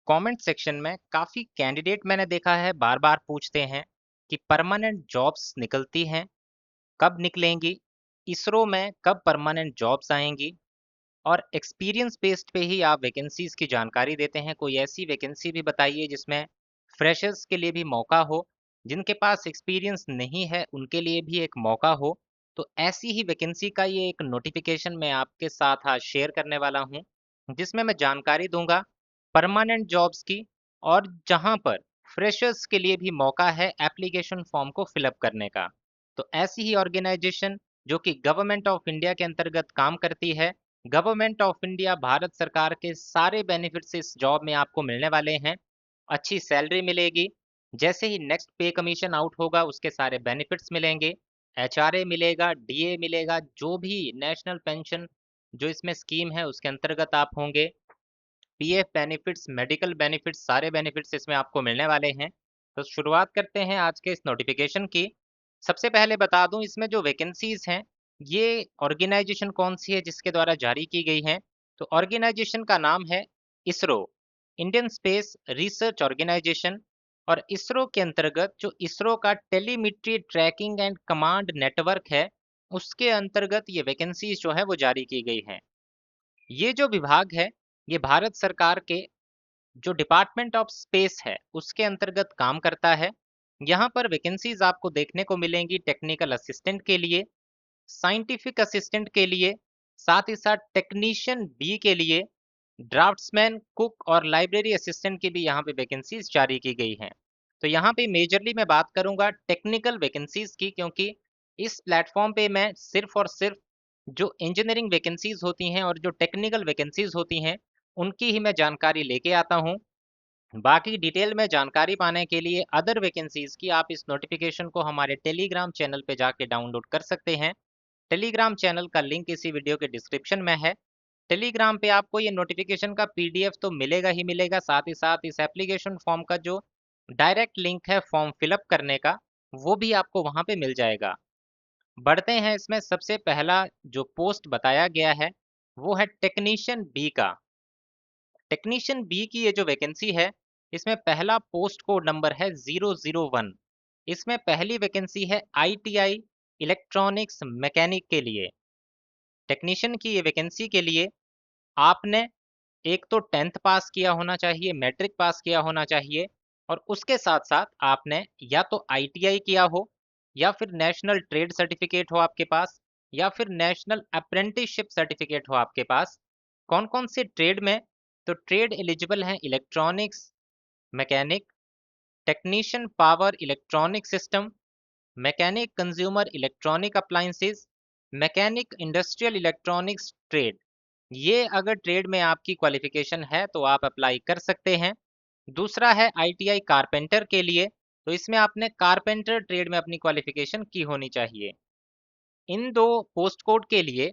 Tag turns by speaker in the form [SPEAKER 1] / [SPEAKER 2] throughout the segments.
[SPEAKER 1] Comment section में काफ़ी candidate मैंने देखा है बार-बार पूछते हैं कि परमानेंट जॉब्स निकलती हैं, कब निकलेंगी? इसरो में कब परमानेंट जॉब्स आएँगी? और एक्सपीरियंस बेस्ड पे ही आप वैकेंसीज़ की जानकारी देते हैं। कोई ऐसी वैकेंसी भी बताइए जिसमें फ्रेशर्स के लिए भी मौका हो, जिनके पास एक्सपीरियंस नहीं है उनके लिए भी एक मौका हो। तो ऐसी ही वैकेंसी का ये एक नोटिफ़िकेशन मैं आपके साथ आज शेयर करने वाला हूँ, जिसमें मैं जानकारी दूँगा परमानेंट जॉब्स की और जहाँ पर फ्रेशर्स के लिए भी मौका है एप्लीकेशन फॉर्म को फिल अप करने का। तो ऐसी ही ऑर्गेनाइजेशन जो कि गवर्नमेंट ऑफ इंडिया के अंतर्गत काम करती है, गवर्नमेंट ऑफ इंडिया भारत सरकार के सारे बेनिफिट्स इस जॉब में आपको मिलने वाले हैं। अच्छी सैलरी मिलेगी। जैसे ही नेक्स्ट पे कमीशन आउट होगा उसके सारे बेनिफिट्स मिलेंगे। एचआरए मिलेगा, डीए मिलेगा, जो भी नेशनल पेंशन जो इसमें स्कीम है उसके अंतर्गत आप होंगे। पीएफ बेनिफिट्स, मेडिकल बेनिफिट्स, सारे बेनिफिट्स इसमें आपको मिलने वाले हैं। तो शुरुआत करते हैं आज के इस नोटिफिकेशन की। सबसे पहले बता दूं इसमें जो वैकेंसीज हैं, ये ऑर्गेनाइजेशन कौन सी है जिसके द्वारा जारी की गई है। तो ऑर्गेनाइजेशन का नाम है ISRO, Indian Space Research Organisation. और इसरो के अंतर्गत जो इसरो का telemetry tracking and command network है, उसके अंतर्गत ये वैकेंसीज जो है वो जारी की गई हैं। ये जो विभाग है, ये भारत सरकार के जो डिपार्टमेंट ऑफ स्पेस है उसके अंतर्गत काम करता है। यहाँ पर वैकेंसीज आपको देखने को मिलेंगी टेक्निकल असिस्टेंट के लिए, साइंटिफिक असिस्टेंट के लिए, साथ ही साथ टेक्नीशियन बी के लिए, ड्राफ्ट्समैन, कुक और लाइब्रेरी असिस्टेंट की भी यहाँ पे वैकेंसीज जारी की गई हैं। तो यहाँ पे मेजरली मैं बात करूंगा टेक्निकल वैकेंसीज की, क्योंकि इस प्लेटफॉर्म पे मैं सिर्फ और सिर्फ जो इंजीनियरिंग वैकेंसीज होती हैं और जो टेक्निकल वैकेंसीज होती हैं उनकी ही मैं जानकारी लेके आता हूँ। बाकी डिटेल में जानकारी पाने के लिए अदर वैकेंसीज की आप इस नोटिफिकेशन को हमारे टेलीग्राम चैनल पे जाके डाउनलोड कर सकते हैं। टेलीग्राम चैनल का लिंक इसी वीडियो के डिस्क्रिप्शन में है। टेलीग्राम पे आपको ये नोटिफिकेशन का पीडीएफ तो मिलेगा ही मिलेगा, साथ ही साथ इस एप्लीकेशन फॉर्म का जो डायरेक्ट लिंक है फॉर्म फिलअप करने का, वो भी आपको वहाँ पे मिल जाएगा। बढ़ते हैं, इसमें सबसे पहला जो पोस्ट बताया गया है वो है टेक्नीशियन बी का। टेक्नीशियन बी की ये जो वैकेंसी है, इसमें पहला पोस्ट कोड नंबर है 001। इसमें पहली वैकेंसी है आईटीआई इलेक्ट्रॉनिक्स मैकेनिक के लिए। टेक्नीशियन की ये वैकेंसी के लिए आपने एक तो 10th पास किया होना चाहिए, मैट्रिक पास किया होना चाहिए, और उसके साथ साथ आपने या तो आईटीआई किया हो, या फिर नेशनल ट्रेड सर्टिफिकेट हो आपके पास, या फिर नेशनल अप्रेंटिसशिप सर्टिफिकेट हो आपके पास। कौन कौन से ट्रेड में? तो ट्रेड एलिजिबल हैं electronics mechanic, technician power electronic system, mechanic consumer electronic appliances, mechanic industrial electronics trade. ये अगर ट्रेड में आपकी क्वालिफिकेशन है तो आप अप्लाई कर सकते हैं। दूसरा है आईटीआई कारपेंटर के लिए, तो इसमें आपने कारपेंटर ट्रेड में अपनी क्वालिफिकेशन की होनी चाहिए। इन दो पोस्ट कोड के लिए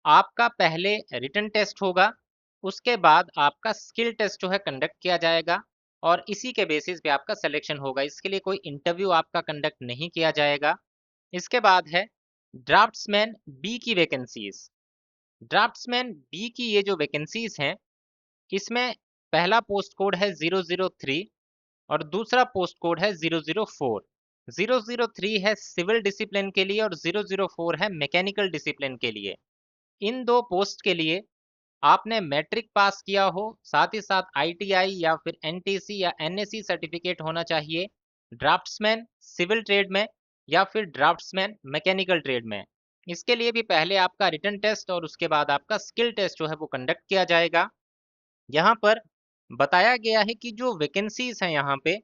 [SPEAKER 1] आपका पहले रिटन टेस्ट होगा, उसके बाद आपका स्किल टेस्ट जो है कंडक्ट किया जाएगा, और इसी के बेसिस पे आपका सिलेक्शन होगा। इसके लिए कोई इंटरव्यू आपका कंडक्ट नहीं किया जाएगा। इसके बाद है ड्राफ्ट्समैन बी की वैकेंसीज। ड्राफ्ट्समैन बी की ये जो वैकेंसीज हैं, इसमें पहला पोस्ट कोड है 003 और दूसरा पोस्ट कोड है 004। 003 है सिविल डिसिप्लिन के लिए और 004 है मैकेनिकल डिसिप्लिन के लिए। इन दो पोस्ट के लिए आपने मैट्रिक पास किया हो, साथ ही साथ आईटीआई या फिर एनटीसी या एनएससी सर्टिफिकेट होना चाहिए ड्राफ्ट्समैन सिविल ट्रेड में, या फिर ड्राफ्ट्समैन मैकेनिकल ट्रेड में। इसके लिए भी पहले आपका रिटन टेस्ट और उसके बाद आपका स्किल टेस्ट जो है वो कंडक्ट किया जाएगा। यहाँ पर बताया गया है कि जो वैकेंसीज हैं यहाँ पे,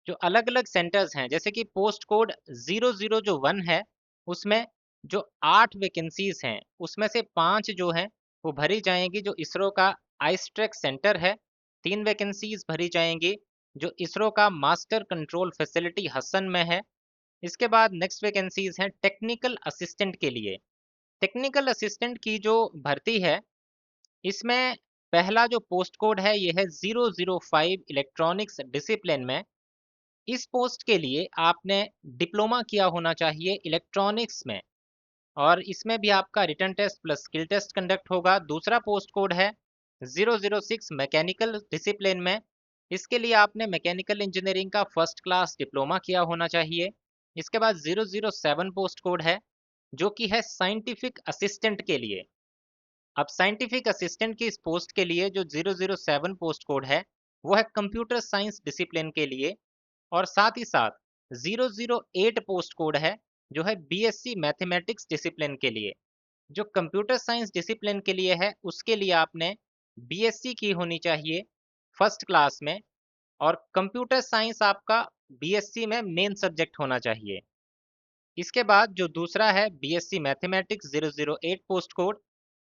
[SPEAKER 1] जो अलग अलग सेंटर्स हैं, जैसे कि पोस्ट कोड 00 जो 1 है, उसमें जो 8 वैकेंसीज हैं उसमें से 5 जो हैं वो भरी जाएंगी जो इसरो का आइस्ट्रेक सेंटर है। 3 वैकेंसीज भरी जाएंगी जो इसरो का मास्टर कंट्रोल फैसिलिटी हसन में है। इसके बाद नेक्स्ट वैकेंसीज हैं टेक्निकल असिस्टेंट के लिए। टेक्निकल असिस्टेंट की जो भर्ती है, इसमें पहला जो पोस्ट कोड है ये है 005 इलेक्ट्रॉनिक्स डिसिप्लिन में। इस पोस्ट के लिए आपने डिप्लोमा किया होना चाहिए इलेक्ट्रॉनिक्स में, और इसमें भी आपका written test plus skill test conduct होगा। दूसरा पोस्ट कोड है 006 मैकेनिकल डिसिप्लिन में। इसके लिए आपने मैकेनिकल इंजीनियरिंग का फर्स्ट क्लास डिप्लोमा किया होना चाहिए। इसके बाद 007 पोस्ट कोड है, जो कि है साइंटिफिक असिस्टेंट के लिए। अब साइंटिफिक असिस्टेंट की इस पोस्ट के लिए जो 007 पोस्ट कोड है, वो है कंप्यूटर साइंस डिसिप्लिन के लिए। और साथ ही साथ 008 पोस्ट कोड है, जो है बीएससी मैथमेटिक्स डिसिप्लिन के लिए। जो कंप्यूटर साइंस डिसिप्लिन के लिए है, उसके लिए आपने बीएससी की होनी चाहिए फर्स्ट क्लास में। और कंप्यूटर साइंस आपका बीएससी में मेन सब्जेक्ट होना चाहिए। इसके बाद जो दूसरा है बीएससी मैथमेटिक्स 008 पोस्ट कोड,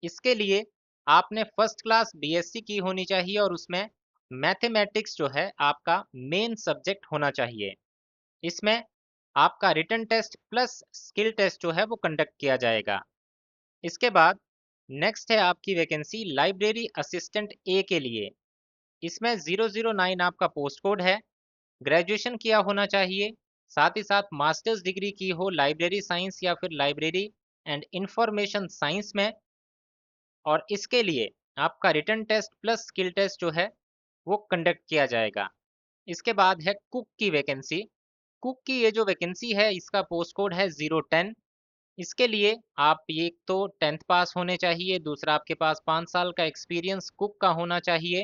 [SPEAKER 1] इसके लिए आपने फर्स्ट क्लास बीएससी की होनी चाहिए और उसमें मैथमेटिक्स जो है आपका मेन सब्जेक्ट होना चाहिए। इसमें आपका written test plus skill test जो है वो कंडक्ट किया जाएगा। इसके बाद नेक्स्ट है आपकी वैकेंसी लाइब्रेरी असिस्टेंट ए के लिए। इसमें 009 आपका पोस्ट कोड है। ग्रेजुएशन किया होना चाहिए, साथ ही साथ मास्टर्स डिग्री की हो लाइब्रेरी साइंस या फिर लाइब्रेरी एंड इंफॉर्मेशन साइंस में। और इसके लिए आपका written test plus skill test जो है वो कंडक्ट किया जाएगा। इसके बाद है कुक की वैकेंसी। कुक की ये जो वैकेंसी है, इसका पोस्ट कोड है 010। इसके लिए आप एक तो 10th पास होने चाहिए, दूसरा आपके पास 5 साल का एक्सपीरियंस कुक का होना चाहिए,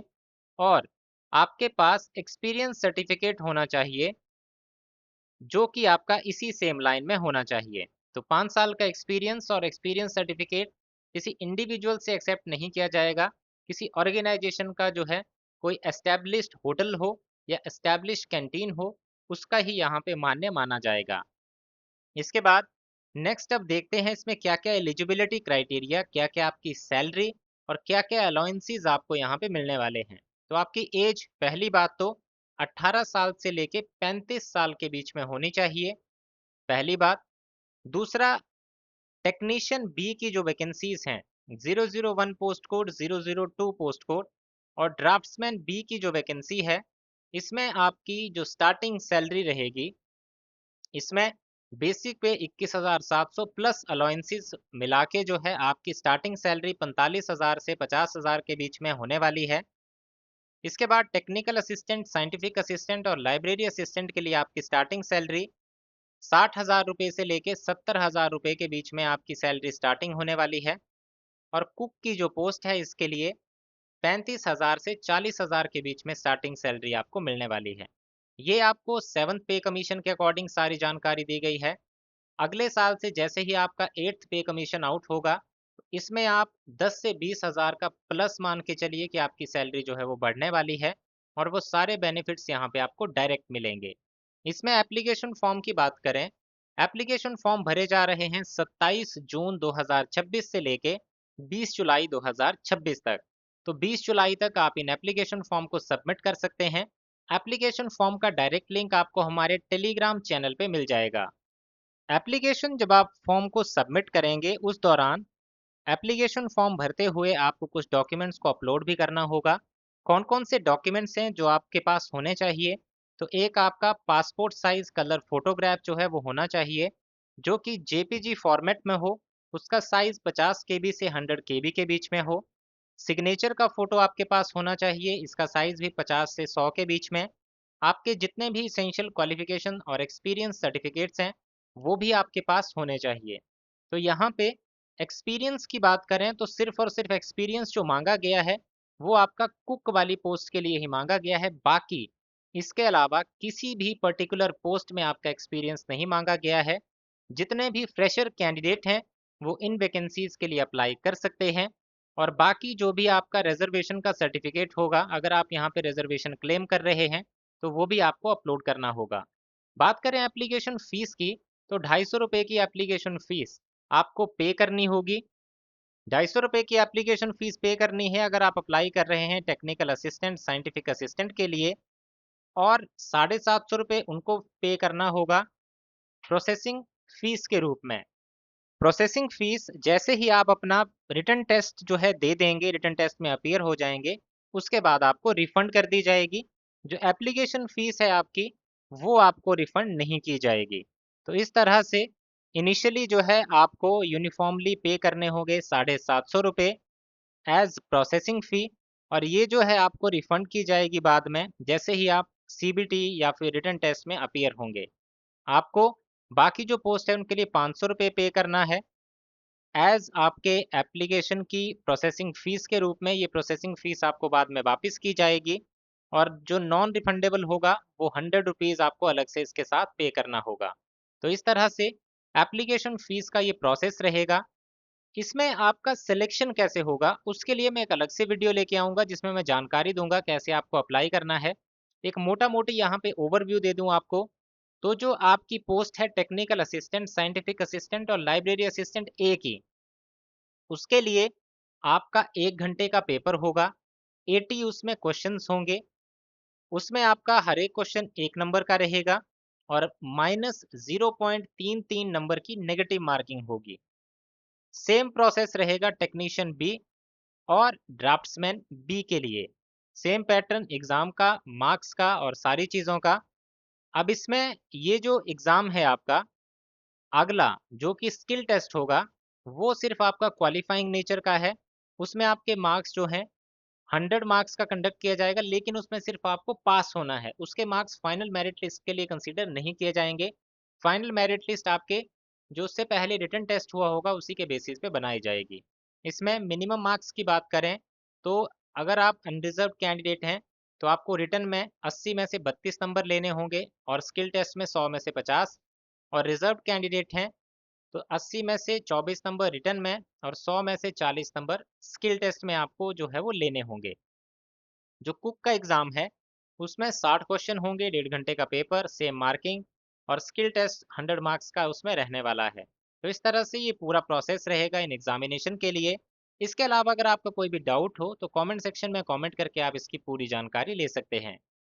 [SPEAKER 1] और आपके पास एक्सपीरियंस सर्टिफिकेट होना चाहिए जो कि आपका इसी सेम लाइन में होना चाहिए। तो 5 साल का एक्सपीरियंस और एक्सपीरियंस सर्टिफिकेट किसी इंडिविजुअल से एक्सेप्ट नहीं किया जाएगा। किसी ऑर्गेनाइजेशन का जो है कोई एस्टैब्लिश्ड होटल हो या एस्टैब्लिश्ड कैंटीन हो, उसका ही यहाँ पे मान्य माना जाएगा। इसके बाद नेक्स्ट अब देखते हैं इसमें क्या क्या एलिजिबिलिटी क्राइटेरिया, क्या क्या आपकी सैलरी और क्या क्या अलाउंसेस आपको यहाँ पे मिलने वाले हैं। तो आपकी एज, पहली बात तो 18 साल से लेके 35 साल के बीच में होनी चाहिए, पहली बात। दूसरा, टेक्नीशियन बी की जो वैकेंसीज हैं 001 पोस्ट कोड, 002 पोस्ट कोड और ड्राफ्ट्समैन बी की जो वैकेंसी है, इसमें आपकी जो स्टार्टिंग सैलरी रहेगी, इसमें बेसिक पे 21,700 प्लस अलाउंसेस मिला के जो है आपकी स्टार्टिंग सैलरी 45,000 से 50,000 के बीच में होने वाली है। इसके बाद टेक्निकल असिस्टेंट, साइंटिफिक असिस्टेंट और लाइब्रेरी असिस्टेंट के लिए आपकी स्टार्टिंग सैलरी 60,000 रुपये से लेके 70,000 रुपये के बीच में आपकी सैलरी स्टार्टिंग होने वाली है। और कुक की जो पोस्ट है, इसके लिए 35,000 से 40,000 के बीच में स्टार्टिंग सैलरी आपको मिलने वाली है। ये आपको 7th पे कमीशन के अकॉर्डिंग सारी जानकारी दी गई है। अगले साल से जैसे ही आपका 8th पे कमीशन आउट होगा, तो इसमें आप 10 से 20,000 का प्लस मान के चलिए कि आपकी सैलरी जो है वो बढ़ने वाली है, और वो सारे बेनिफिट्स यहाँ पे आपको डायरेक्ट मिलेंगे। इसमें एप्लीकेशन फॉर्म की बात करें, एप्लीकेशन फॉर्म भरे जा रहे हैं 27 जून 2026 से लेके 20 जुलाई 2026 तक। तो 20 जुलाई तक आप इन एप्लीकेशन फॉर्म को सबमिट कर सकते हैं। एप्लीकेशन फॉर्म का डायरेक्ट लिंक आपको हमारे टेलीग्राम चैनल पे मिल जाएगा। एप्लीकेशन जब आप फॉर्म को सबमिट करेंगे, उस दौरान एप्लीकेशन फॉर्म भरते हुए आपको कुछ डॉक्यूमेंट्स को अपलोड भी करना होगा। कौन कौन से डॉक्यूमेंट्स हैं जो आपके पास होने चाहिए? तो एक आपका पासपोर्ट साइज कलर फोटोग्राफ जो है वो होना चाहिए, जो कि जेपीजी फॉर्मेट में हो। उसका साइज 50 केबी से 100 केबी के बीच में हो। सिग्नेचर का फोटो आपके पास होना चाहिए, इसका साइज भी 50 से 100 के बीच में। आपके जितने भी इसेंशियल क्वालिफिकेशन और एक्सपीरियंस सर्टिफिकेट्स हैं, वो भी आपके पास होने चाहिए। तो यहाँ पे एक्सपीरियंस की बात करें तो सिर्फ और सिर्फ एक्सपीरियंस जो मांगा गया है, वो आपका कुक वाली पोस्ट के लिए ही मांगा गया है। बाकी इसके अलावा किसी भी पर्टिकुलर पोस्ट में आपका एक्सपीरियंस नहीं मांगा गया है। जितने भी फ्रेशर कैंडिडेट हैं, वो इन वैकेंसीज के लिए अप्लाई कर सकते हैं। और बाकी जो भी आपका रिजर्वेशन का सर्टिफिकेट होगा, अगर आप यहाँ पे रिजर्वेशन क्लेम कर रहे हैं, तो वो भी आपको अपलोड करना होगा। बात करें एप्लीकेशन फीस की, तो 250 रुपये की एप्लीकेशन फीस आपको पे करनी होगी। 250 रुपये की एप्लीकेशन फीस पे करनी है अगर आप अप्लाई कर रहे हैं टेक्निकल असिस्टेंट, साइंटिफिक असिस्टेंट के लिए। और 750 रुपये उनको पे करना होगा प्रोसेसिंग फीस के रूप में। प्रोसेसिंग फीस जैसे ही आप अपना रिटन टेस्ट जो है दे देंगे, रिटन टेस्ट में अपीयर हो जाएंगे, उसके बाद आपको रिफंड कर दी जाएगी। जो एप्लीकेशन फीस है आपकी, वो आपको रिफंड नहीं की जाएगी। तो इस तरह से इनिशियली जो है आपको यूनिफॉर्मली पे करने होंगे 750 रुपये एज प्रोसेसिंग फ़ी। और ये जो है आपको रिफंड की जाएगी बाद में, जैसे ही आप सीबीटी या फिर रिटन टेस्ट में अपीयर होंगे। आपको बाकी जो पोस्ट है उनके लिए ₹500 पे करना है एज़ आपके एप्लीकेशन की प्रोसेसिंग फ़ीस के रूप में। ये प्रोसेसिंग फ़ीस आपको बाद में वापस की जाएगी और जो नॉन रिफंडेबल होगा वो ₹100 आपको अलग से इसके साथ पे करना होगा। तो इस तरह से एप्लीकेशन फ़ीस का ये प्रोसेस रहेगा। इसमें आपका सिलेक्शन कैसे होगा, उसके लिए मैं एक अलग से वीडियो लेके आऊँगा जिसमें मैं जानकारी दूँगा कैसे आपको अप्लाई करना है। एक मोटा-मोटी यहाँ पे ओवरव्यू दे दूँ आपको, तो जो आपकी पोस्ट है टेक्निकल असिस्टेंट, साइंटिफिक असिस्टेंट और लाइब्रेरी असिस्टेंट ए की, उसके लिए आपका 1 घंटे का पेपर होगा, 80 उसमें क्वेश्चन्स होंगे, उसमें आपका हर एक क्वेश्चन 1 नंबर का रहेगा और माइनस 0.33 नंबर की नेगेटिव मार्किंग होगी। सेम प्रोसेस रहेगा टेक्नीशियन बी और ड्राफ्ट्समैन बी के लिए। सेम पैटर्न एग्ज़ाम का, मार्क्स का और सारी चीज़ों का। अब इसमें ये जो एग्ज़ाम है आपका अगला जो कि स्किल टेस्ट होगा, वो सिर्फ़ आपका क्वालिफ़ाइंग नेचर का है। उसमें आपके मार्क्स जो हैं 100 मार्क्स का कंडक्ट किया जाएगा, लेकिन उसमें सिर्फ़ आपको पास होना है। उसके मार्क्स फाइनल मेरिट लिस्ट के लिए कंसीडर नहीं किए जाएँगे। फाइनल मेरिट लिस्ट आपके जो उससे पहले रिटन टेस्ट हुआ होगा उसी के बेसिस पे बनाई जाएगी। इसमें मिनिमम मार्क्स की बात करें तो अगर आप अनरिज़र्व्ड कैंडिडेट हैं, तो आपको रिटन में 80 में से 32 नंबर लेने होंगे और स्किल टेस्ट में 100 में से 50। और रिज़र्व्ड कैंडिडेट हैं तो 80 में से 24 नंबर रिटन में और 100 में से 40 नंबर स्किल टेस्ट में आपको जो है वो लेने होंगे। जो कुक का एग्ज़ाम है, उसमें 60 क्वेश्चन होंगे, 1.5 घंटे का पेपर, सेम मार्किंग और स्किल टेस्ट 100 मार्क्स का उसमें रहने वाला है। तो इस तरह से ये पूरा प्रोसेस रहेगा इन एग्ज़ामिनेशन के लिए। इसके अलावा अगर आपका कोई भी डाउट हो, तो कमेंट सेक्शन में कमेंट करके आप इसकी पूरी जानकारी ले सकते हैं।